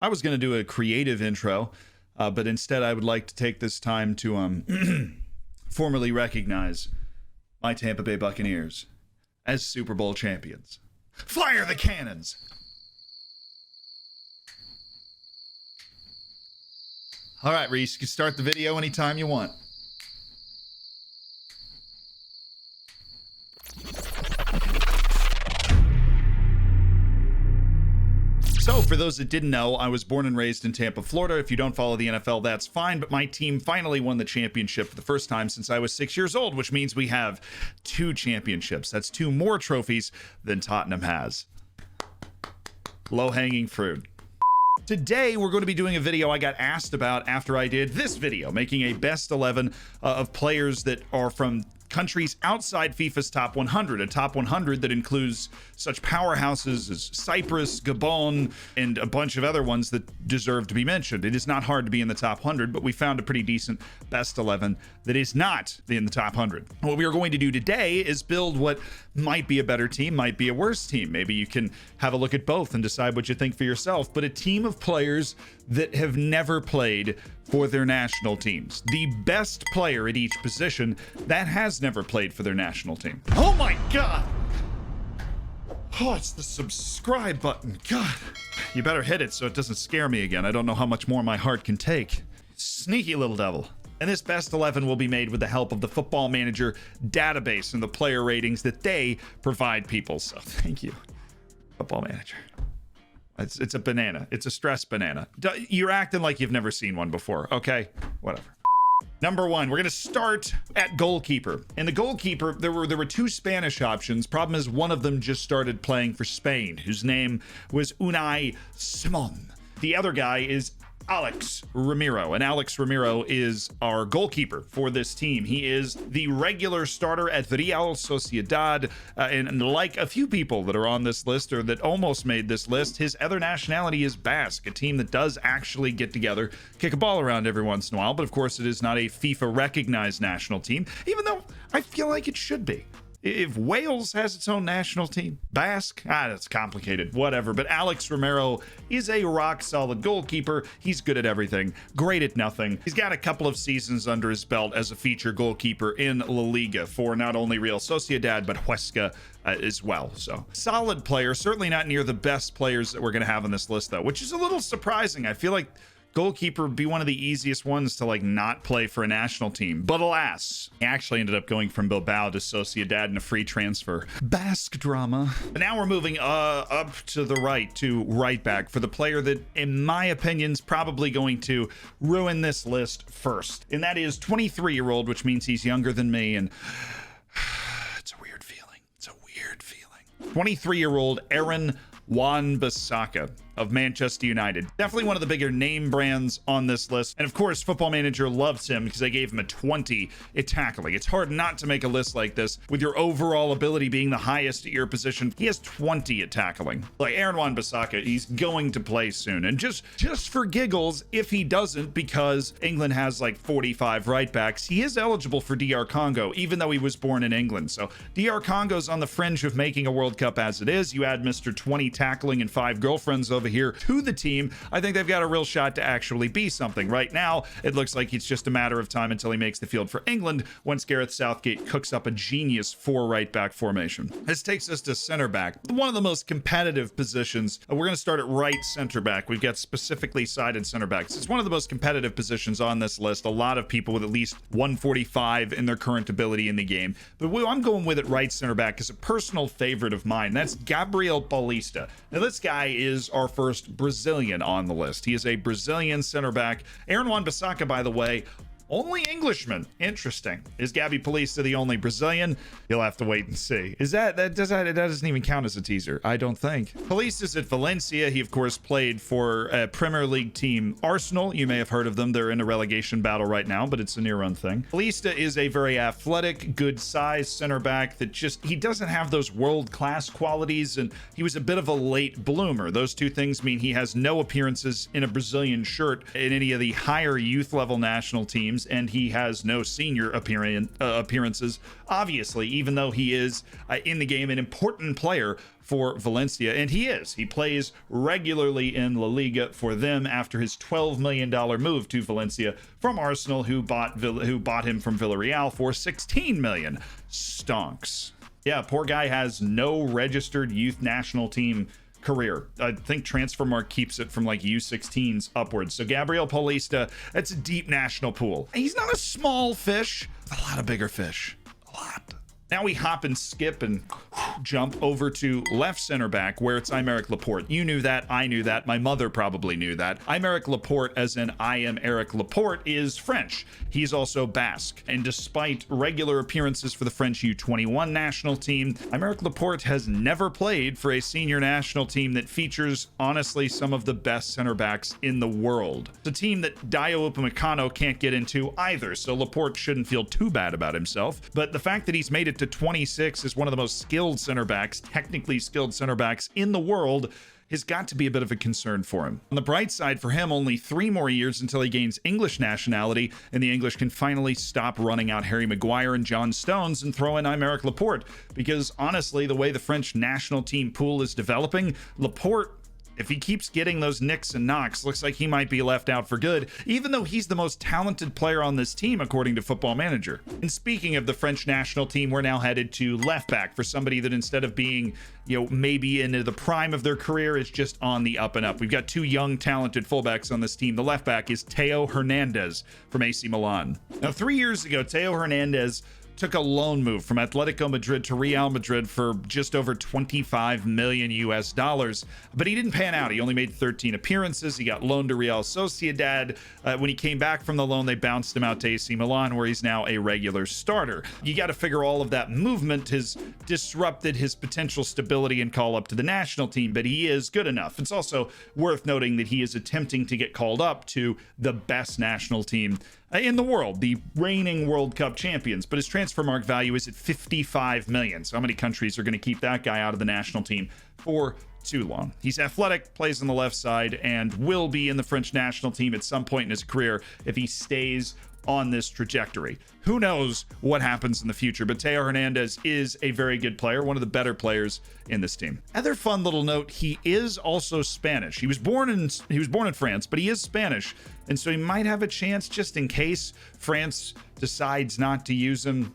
I was going to do a creative intro, but instead I would like to take this time to formally recognize my Tampa Bay Buccaneers as Super Bowl champions. Fire the cannons! All right, Reese, you can start the video anytime you want. So, for those that didn't know, I was born and raised in Tampa, Florida. If you don't follow the NFL, that's fine, but my team finally won the championship for the first time since I was 6 years old, which means we have 2 championships. That's 2 more trophies than Tottenham has. Low-hanging fruit. Today, we're going to be doing a video I got asked about after I did this video, making a best 11 of players that are from countries outside FIFA's top 100, a top 100 that includes such powerhouses as Cyprus, Gabon, and a bunch of other ones that deserve to be mentioned. It is not hard to be in the top 100, but we found a pretty decent best 11 that is not in the top 100. What we are going to do today is build what might be a better team, might be a worse team. Maybe you can have a look at both and decide what you think for yourself, but a team of players that have never played for their national teams. The best player at each position that has never played for their national team. Oh my God! Oh, it's the subscribe button. God, you better hit it so it doesn't scare me again. I don't know how much more my heart can take. Sneaky little devil. And this best 11 will be made with the help of the Football Manager database and the player ratings that they provide people. So thank you, Football Manager. It's a banana. It's a stress banana. You're acting like you've never seen one before. Okay, whatever. Number 1, we're going to start at goalkeeper. In the goalkeeper, there were 2 Spanish options. Problem is, one of them just started playing for Spain, whose name was Unai Simon. The other guy is Alex Romero, and Alex Romero is our goalkeeper for this team. He is the regular starter at Real Sociedad, and like a few people that are on this list or that almost made this list, his other nationality is Basque, a team that does actually get together, kick a ball around every once in a while, but of course it is not a FIFA recognized national team, even though I feel like it should be. If Wales has its own national team, Basque, that's complicated, whatever. But Alex Romero is a rock-solid goalkeeper. He's good at everything, great at nothing. He's got a couple of seasons under his belt as a feature goalkeeper in La Liga for not only Real Sociedad, but Huesca as well. So, solid player, certainly not near the best players that we're going to have on this list, though, which is a little surprising. I feel like goalkeeper would be one of the easiest ones to not play for a national team, but alas, he actually ended up going from Bilbao to Sociedad in a free transfer. Basque drama. But now we're moving up to the right to right back for the player that, in my opinion, is probably going to ruin this list first, and that is 23-year-old, which means he's younger than me, and it's a weird feeling. It's a weird feeling. 23-year-old Aaron Wan-Bissaka of Manchester United. Definitely one of the bigger name brands on this list. And of course, Football Manager loves him because they gave him a 20 at tackling. It's hard not to make a list like this with your overall ability being the highest at your position. He has 20 at tackling. Like Aaron Wan-Bissaka, he's going to play soon. And just for giggles, if he doesn't, because England has 45 right backs, he is eligible for DR Congo, even though he was born in England. So DR Congo's on the fringe of making a World Cup as it is. You add Mr. 20 tackling and 5 girlfriends over here to the team, I think they've got a real shot to actually be something. Right now, it looks like it's just a matter of time until he makes the field for England once Gareth Southgate cooks up a genius 4 right back formation. This takes us to center back, one of the most competitive positions. We're going to start at right center back. We've got specifically sided center backs. It's one of the most competitive positions on this list. A lot of people with at least 145 in their current ability in the game, but I'm going with it right center back as a personal favorite of mine. That's Gabrielle Ballista. Now, this guy is our first Brazilian on the list. He is a Brazilian center back. Aaron Wan-Bissaka, by the way, only Englishman. Interesting. Is Gabby Ballista the only Brazilian? You'll have to wait and see. That doesn't even count as a teaser, I don't think. Ballista's at Valencia. He, of course, played for a Premier League team, Arsenal. You may have heard of them. They're in a relegation battle right now, but it's a near-run thing. Ballista is a very athletic, good-sized center back that he doesn't have those world-class qualities, and he was a bit of a late bloomer. Those two things mean he has no appearances in a Brazilian shirt in any of the higher youth-level national teams. games, and he has no senior appearances, obviously, even though he is in the game an important player for Valencia, and he is. He plays regularly in La Liga for them after his $12 million move to Valencia from Arsenal, who bought him from Villarreal for $16 million. Stonks. Yeah, poor guy has no registered youth national team career. I think Transfermarkt keeps it from like U16s upwards. So Gabrielle Ballista, that's a deep national pool. He's not a small fish, a lot of bigger fish. A lot. Now we hop and skip and jump over to left center back, where it's Aymeric Laporte. You knew that. I knew that. My mother probably knew that. Aymeric Laporte, as in I am Eric Laporte, is French. He's also Basque. And despite regular appearances for the French U21 national team, Aymeric Laporte has never played for a senior national team that features, honestly, some of the best center backs in the world. It's a team that Dayo Upamecano can't get into either, so Laporte shouldn't feel too bad about himself. But the fact that he's made it to 26 as one of the most skilled center backs, technically skilled center backs in the world, has got to be a bit of a concern for him. On the bright side for him, only 3 more years until he gains English nationality, and the English can finally stop running out Harry Maguire and John Stones and throw in Aymeric Laporte. Because honestly, the way the French national team pool is developing, Laporte, if he keeps getting those nicks and knocks, looks like he might be left out for good, even though he's the most talented player on this team, according to Football Manager. And speaking of the French national team, we're now headed to left back for somebody that, instead of being, maybe into the prime of their career, is just on the up and up. We've got 2 young, talented fullbacks on this team. The left back is Theo Hernandez from AC Milan. Now, 3 years ago, Theo Hernandez took a loan move from Atletico Madrid to Real Madrid for just over $25 million US, but he didn't pan out. He only made 13 appearances. He got loaned to Real Sociedad. When he came back from the loan, they bounced him out to AC Milan, where he's now a regular starter. You got to figure all of that movement has disrupted his potential stability and call up to the national team, but he is good enough. It's also worth noting that he is attempting to get called up to the best national team in the world, the reigning World Cup champions, but his transfer mark value is at 55 million. So how many countries are going to keep that guy out of the national team for too long? He's athletic, plays on the left side, and will be in the French national team at some point in his career if he stays on this trajectory. Who knows what happens in the future, but Theo Hernandez is a very good player, one of the better players in this team. Other fun little note, he is also Spanish. He was born in France, but he is Spanish, and so he might have a chance, just in case France decides not to use him.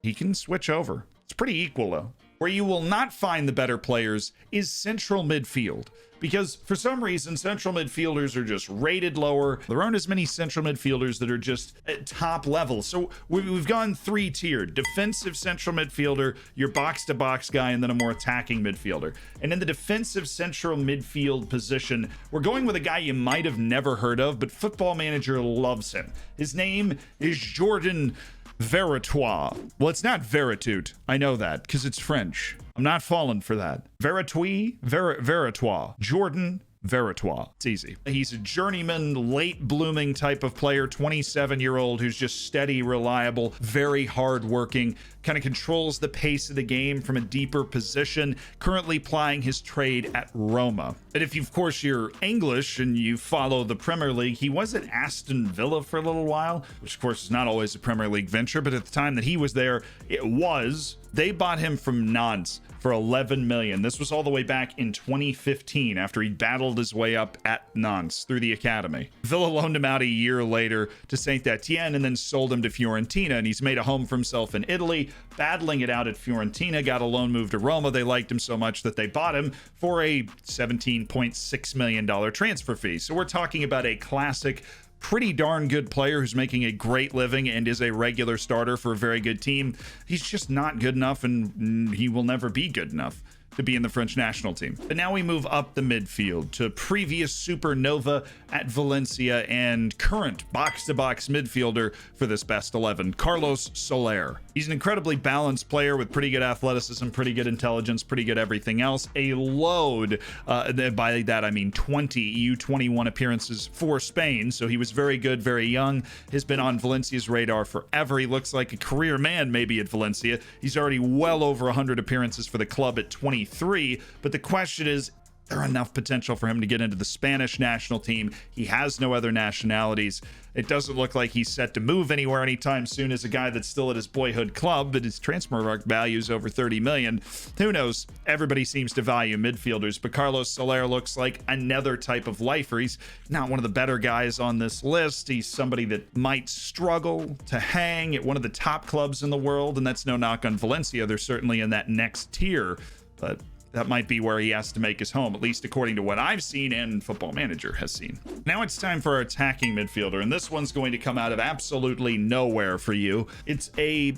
He can switch over. It's pretty equal though. Where you will not find the better players is central midfield, because for some reason central midfielders are just rated lower. There aren't as many central midfielders that are just at top level. So we've gone 3-tiered: defensive central midfielder, your box-to-box guy, and then a more attacking midfielder. And in the defensive central midfield position, we're going with a guy you might have never heard of, but Football Manager loves him. His name is Jordan Veratwa. Well, it's not Veratut. I know that because it's French. I'm not falling for that. Veratwa. Jordan Veratwa. It's easy. He's a journeyman, late blooming type of player, 27-year-old who's just steady, reliable, very hardworking, kind of controls the pace of the game from a deeper position, currently plying his trade at Roma. And if, of course, you're English and you follow the Premier League, he was at Aston Villa for a little while, which of course is not always a Premier League venture, but at the time that he was there, it was. They bought him from Nantes for 11 million. This was all the way back in 2015 after he battled his way up at Nantes through the academy. Villa loaned him out a year later to Saint Etienne and then sold him to Fiorentina, and he's made a home for himself in Italy, battling it out at Fiorentina, got a loan move to Roma. They liked him so much that they bought him for a $17.6 million transfer fee. So we're talking about a classic, pretty darn good player who's making a great living and is a regular starter for a very good team. He's just not good enough, and he will never be good enough to be in the French national team. But now we move up the midfield to previous supernova at Valencia and current box-to-box midfielder for this best 11, Carlos Solaire. He's an incredibly balanced player with pretty good athleticism, pretty good intelligence, pretty good everything else. A load, by that I mean 20 U21 appearances for Spain, so he was very good, very young, has been on Valencia's radar forever. He looks like a career man maybe at Valencia. He's already well over 100 appearances for the club at 23, but the question is there's enough potential for him to get into the Spanish national team. He has no other nationalities. It doesn't look like he's set to move anywhere anytime soon as a guy that's still at his boyhood club, but his transfer market value is over 30 million. Who knows? Everybody seems to value midfielders, but Carlos Solaire looks like another type of lifer. He's not one of the better guys on this list. He's somebody that might struggle to hang at one of the top clubs in the world, and that's no knock on Valencia. They're certainly in that next tier, but that might be where he has to make his home, at least according to what I've seen and Football Manager has seen. Now it's time for our attacking midfielder, and this one's going to come out of absolutely nowhere for you. It's a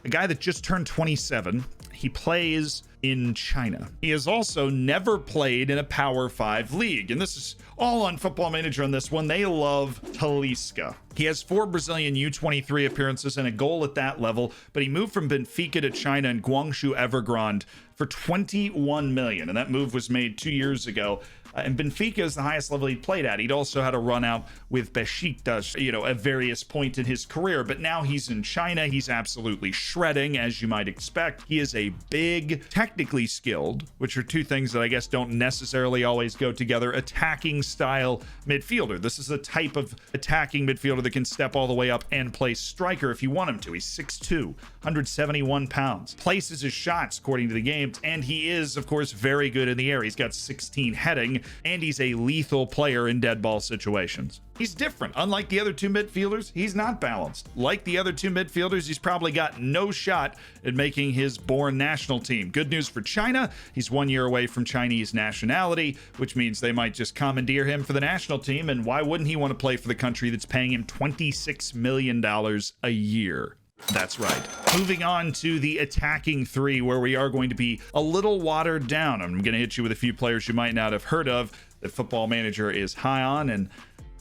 guy that just turned 27. He plays in China. He has also never played in a Power 5 league, and this is all on Football Manager on this one. They love Talisca. He has 4 Brazilian U23 appearances and a goal at that level, but he moved from Benfica to China and Guangzhou Evergrande for 21 million, and that move was made 2 years ago. And Benfica is the highest level he played at. He'd also had a run out with Besiktas, at various points in his career, but now he's in China. He's absolutely shredding, as you might expect. He is a big, technically skilled, which are two things that I guess don't necessarily always go together, attacking style midfielder. This is a type of attacking midfielder that can step all the way up and play striker if you want him to. He's 6'2", 171 pounds, places his shots according to the games, and he is, of course, very good in the air. He's got 16 heading, and he's a lethal player in dead ball situations. He's different. Unlike the other two midfielders, he's not balanced. Like the other two midfielders, he's probably got no shot at making his born national team. Good news for China, he's 1 year away from Chinese nationality, which means they might just commandeer him for the national team, and why wouldn't he want to play for the country that's paying him $26 million a year? That's right. Moving on to the attacking 3, where we are going to be a little watered down. I'm going to hit you with a few players you might not have heard of that Football Manager is high on, and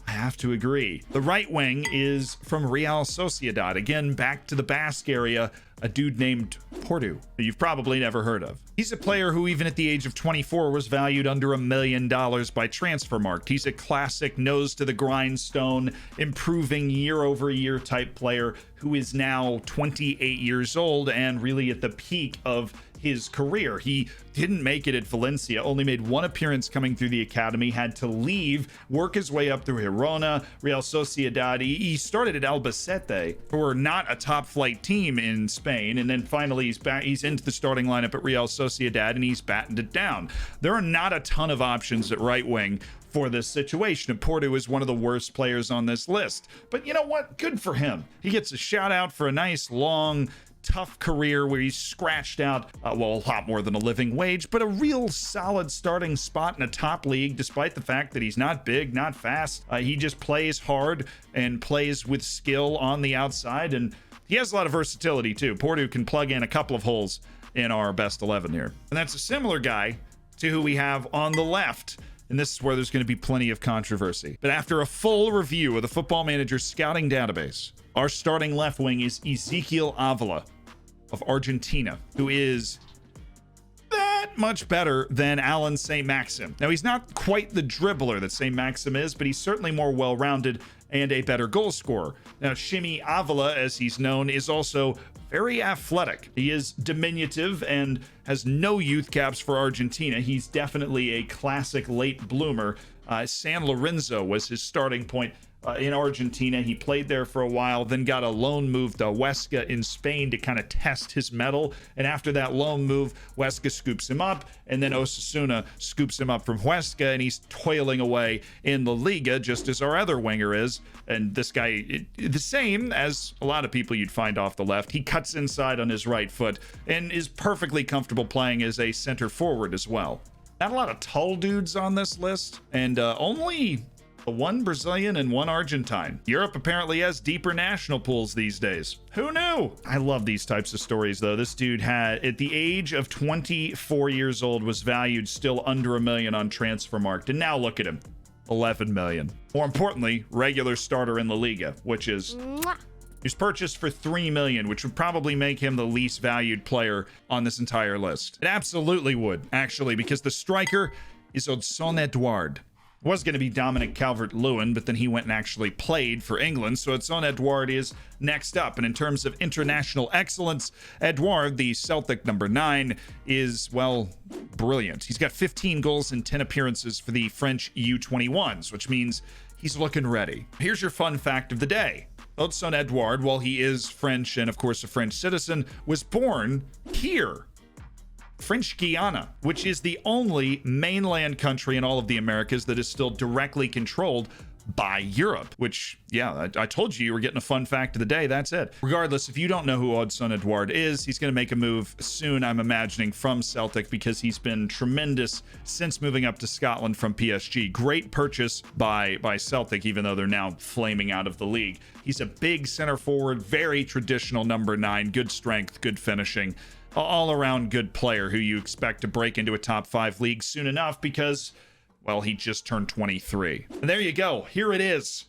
I have to agree. The right wing is from Real Sociedad. Again, back to the Basque area, a dude named Portu, that you've probably never heard of. He's a player who, even at the age of 24, was valued under $1 million by Transfermarkt. He's a classic nose to the grindstone, improving year over year type player who is now 28 years old and really at the peak of his career. He didn't make it at Valencia, only made 1 appearance coming through the academy, had to leave, work his way up through Girona, Real Sociedad. He started at Albacete, who are not a top flight team in Spain, and then finally he's into the starting lineup at Real Sociedad, and he's battened it down. There are not a ton of options at right wing for this situation, and Porto is one of the worst players on this list. But you know what? Good for him. He gets a shout out for a nice long tough career where he's scratched out, a lot more than a living wage, but a real solid starting spot in a top league, despite the fact that he's not big, not fast. He just plays hard and plays with skill on the outside, and he has a lot of versatility too. Porto can plug in a couple of holes in our best 11 here. And that's a similar guy to who we have on the left. And this is where there's going to be plenty of controversy. But after a full review of the Football Manager scouting database, our starting left wing is Ezekiel Avila of Argentina, who is that much better than Alan St. Maxim. Now, he's not quite the dribbler that St. Maxim is, but he's certainly more well-rounded and a better goal scorer. Now, Shimi Avila, as he's known, is also very athletic. He is diminutive and has no youth caps for Argentina. He's definitely a classic late bloomer. San Lorenzo was his starting point in Argentina. He played there for a while, then got a loan move to Huesca in Spain to kind of test his mettle. And after that loan move, Huesca scoops him up, and then Osasuna scoops him up from Huesca, and he's toiling away in La Liga, just as our other winger is. And this guy, the same as a lot of people you'd find off the left, he cuts inside on his right foot and is perfectly comfortable playing as a center forward as well. Not a lot of tall dudes on this list, and only 1 Brazilian and 1 Argentine. Europe apparently has deeper national pools these days. Who knew? I love these types of stories, though. This dude had, at the age of 24 years old, was valued still under $1 million on Transfermarkt, and now look at him, 11 million. More importantly, regular starter in La Liga, which is he was purchased for $3 million, which would probably make him the least valued player on this entire list. It absolutely would, actually, because the striker is Odson Edouard. was going to be Dominic Calvert-Lewin, but then he went and actually played for England. So Odsonne Edouard is next up. And in terms of international excellence, Edouard, the Celtic number 9, is, well, brilliant. He's got 15 goals in 10 appearances for the French U21s, which means he's looking ready. Here's your fun fact of the day. Odsonne Edouard, while he is French and, of course, a French citizen, was born here. French Guiana, which is the only mainland country in all of the Americas that is still directly controlled by Europe, which, yeah, I told you were getting a fun fact of the day. That's it. Regardless, if you don't know who Odsonne Edouard is, he's going to make a move soon, I'm imagining, from Celtic, because he's been tremendous since moving up to Scotland from PSG. Great purchase by Celtic, even though they're now flaming out of the league. He's a big center forward, very traditional number 9, good strength, good finishing. All-around good player who you expect to break into a top 5 league soon enough because, well, he just turned 23. And there you go. Here it is.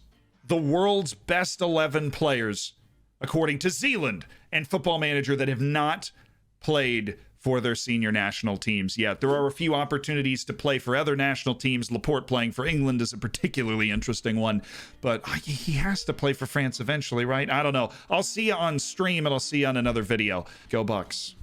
The world's best 11 players, according to Zealand and Football Manager, that have not played for their senior national teams yet. There are a few opportunities to play for other national teams. Laporte playing for England is a particularly interesting one, but he has to play for France eventually, right? I don't know. I'll see you on stream, and I'll see you on another video. Go Bucks.